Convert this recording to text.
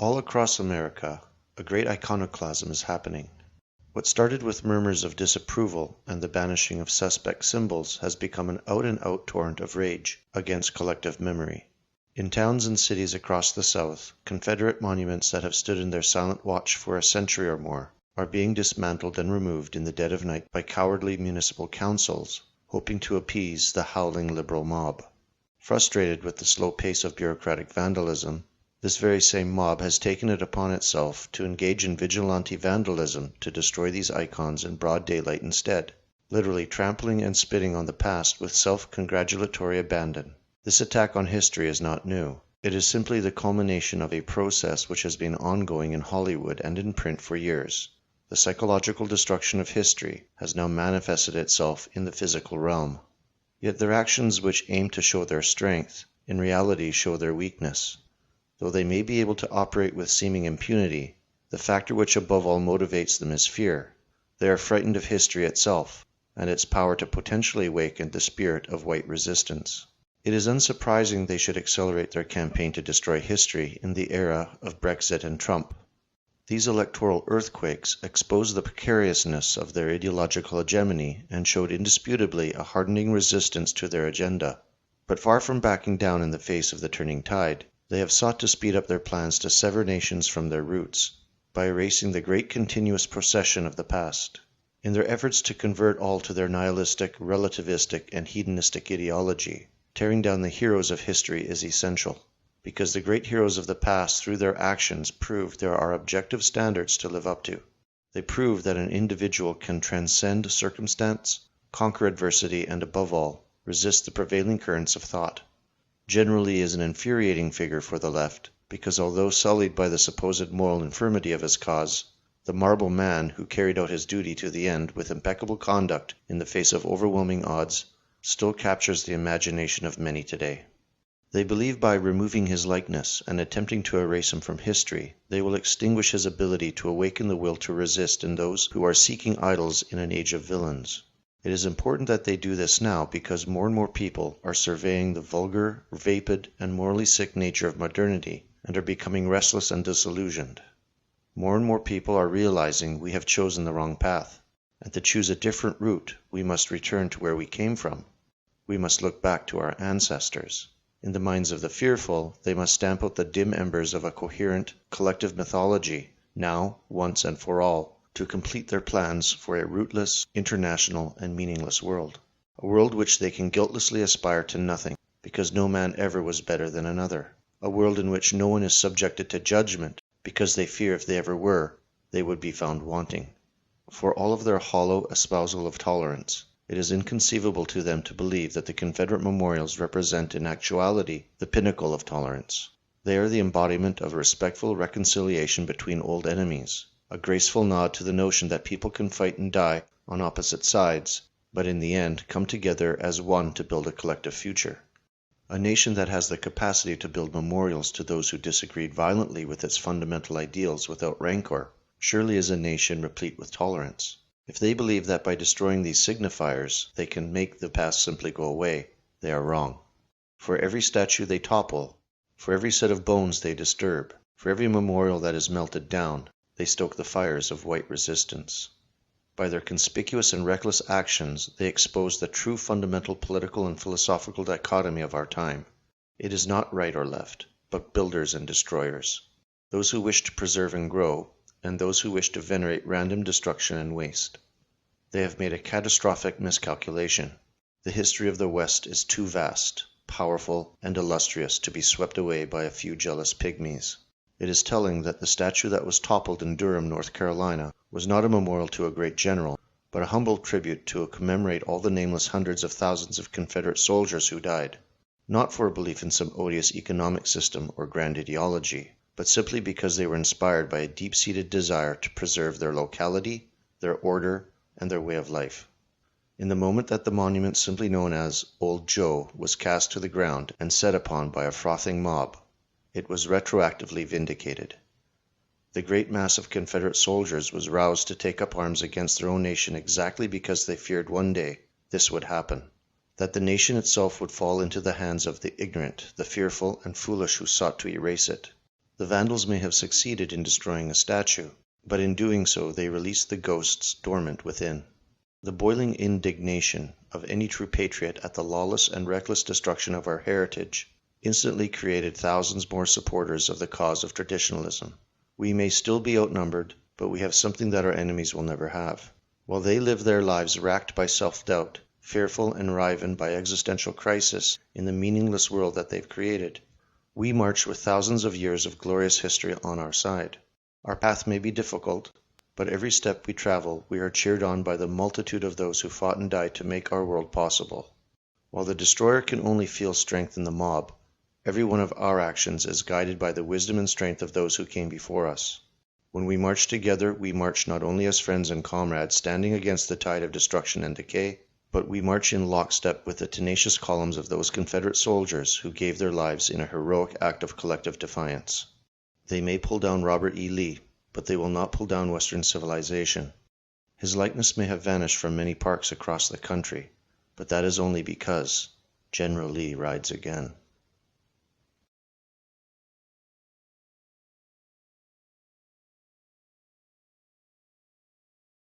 All across America, a great iconoclasm is happening. What started with murmurs of disapproval and the banishing of suspect symbols has become an out-and-out torrent of rage against collective memory. In towns and cities across the South, Confederate monuments that have stood in their silent watch for a century or more are being dismantled and removed in the dead of night by cowardly municipal councils, hoping to appease the howling liberal mob. Frustrated with the slow pace of bureaucratic vandalism, this very same mob has taken it upon itself to engage in vigilante vandalism to destroy these icons in broad daylight instead, literally trampling and spitting on the past with self-congratulatory abandon. This attack on history is not new. It is simply the culmination of a process which has been ongoing in Hollywood and in print for years. The psychological destruction of history has now manifested itself in the physical realm. Yet their actions which aim to show their strength, in reality show their weakness. Though they may be able to operate with seeming impunity, the factor which above all motivates them is fear. They are frightened of history itself, and its power to potentially awaken the spirit of white resistance. It is unsurprising they should accelerate their campaign to destroy history in the era of Brexit and Trump. These electoral earthquakes exposed the precariousness of their ideological hegemony and showed indisputably a hardening resistance to their agenda. But far from backing down in the face of the turning tide, they have sought to speed up their plans to sever nations from their roots, by erasing the great continuous procession of the past. In their efforts to convert all to their nihilistic, relativistic, and hedonistic ideology, tearing down the heroes of history is essential, because the great heroes of the past through their actions proved there are objective standards to live up to. They prove that an individual can transcend circumstance, conquer adversity, and above all, resist the prevailing currents of thought. Generally is an infuriating figure for the left, because although sullied by the supposed moral infirmity of his cause, the marble man who carried out his duty to the end with impeccable conduct in the face of overwhelming odds still captures the imagination of many today. They believe by removing his likeness and attempting to erase him from history, they will extinguish his ability to awaken the will to resist in those who are seeking idols in an age of villains. It is important that they do this now because more and more people are surveying the vulgar, vapid, and morally sick nature of modernity and are becoming restless and disillusioned. More and more people are realizing we have chosen the wrong path, and to choose a different route we must return to where we came from. We must look back to our ancestors. In the minds of the fearful, they must stamp out the dim embers of a coherent, collective mythology, now, once and for all, to complete their plans for a rootless, international, and meaningless world. A world which they can guiltlessly aspire to nothing, because no man ever was better than another. A world in which no one is subjected to judgment, because they fear if they ever were, they would be found wanting. For all of their hollow espousal of tolerance, it is inconceivable to them to believe that the Confederate memorials represent in actuality the pinnacle of tolerance. They are the embodiment of a respectful reconciliation between old enemies, a graceful nod to the notion that people can fight and die on opposite sides, but in the end come together as one to build a collective future. A nation that has the capacity to build memorials to those who disagreed violently with its fundamental ideals without rancor surely is a nation replete with tolerance. If they believe that by destroying these signifiers they can make the past simply go away, they are wrong. For every statue they topple, for every set of bones they disturb, for every memorial that is melted down, they stoke the fires of white resistance. By their conspicuous and reckless actions they expose the true fundamental political and philosophical dichotomy of our time. It is not right or left, but builders and destroyers. Those who wish to preserve and grow, and those who wish to venerate random destruction and waste. They have made a catastrophic miscalculation. The history of the West is too vast, powerful, and illustrious to be swept away by a few jealous pygmies. It is telling that the statue that was toppled in Durham, North Carolina, was not a memorial to a great general, but a humble tribute to commemorate all the nameless hundreds of thousands of Confederate soldiers who died, not for a belief in some odious economic system or grand ideology, but simply because they were inspired by a deep-seated desire to preserve their locality, their order, and their way of life. In the moment that the monument simply known as Old Joe was cast to the ground and set upon by a frothing mob, it was retroactively vindicated. The great mass of Confederate soldiers was roused to take up arms against their own nation exactly because they feared one day this would happen, that the nation itself would fall into the hands of the ignorant, the fearful, and foolish who sought to erase it. The Vandals may have succeeded in destroying a statue, but in doing so they released the ghosts dormant within. The boiling indignation of any true patriot at the lawless and reckless destruction of our heritage instantly created thousands more supporters of the cause of traditionalism. We may still be outnumbered, but we have something that our enemies will never have. While they live their lives racked by self-doubt, fearful and riven by existential crisis in the meaningless world that they've created, we march with thousands of years of glorious history on our side. Our path may be difficult, but every step we travel, we are cheered on by the multitude of those who fought and died to make our world possible. While the destroyer can only feel strength in the mob, every one of our actions is guided by the wisdom and strength of those who came before us. When we march together, we march not only as friends and comrades standing against the tide of destruction and decay, but we march in lockstep with the tenacious columns of those Confederate soldiers who gave their lives in a heroic act of collective defiance. They may pull down Robert E. Lee, but they will not pull down Western civilization. His likeness may have vanished from many parks across the country, but that is only because General Lee rides again.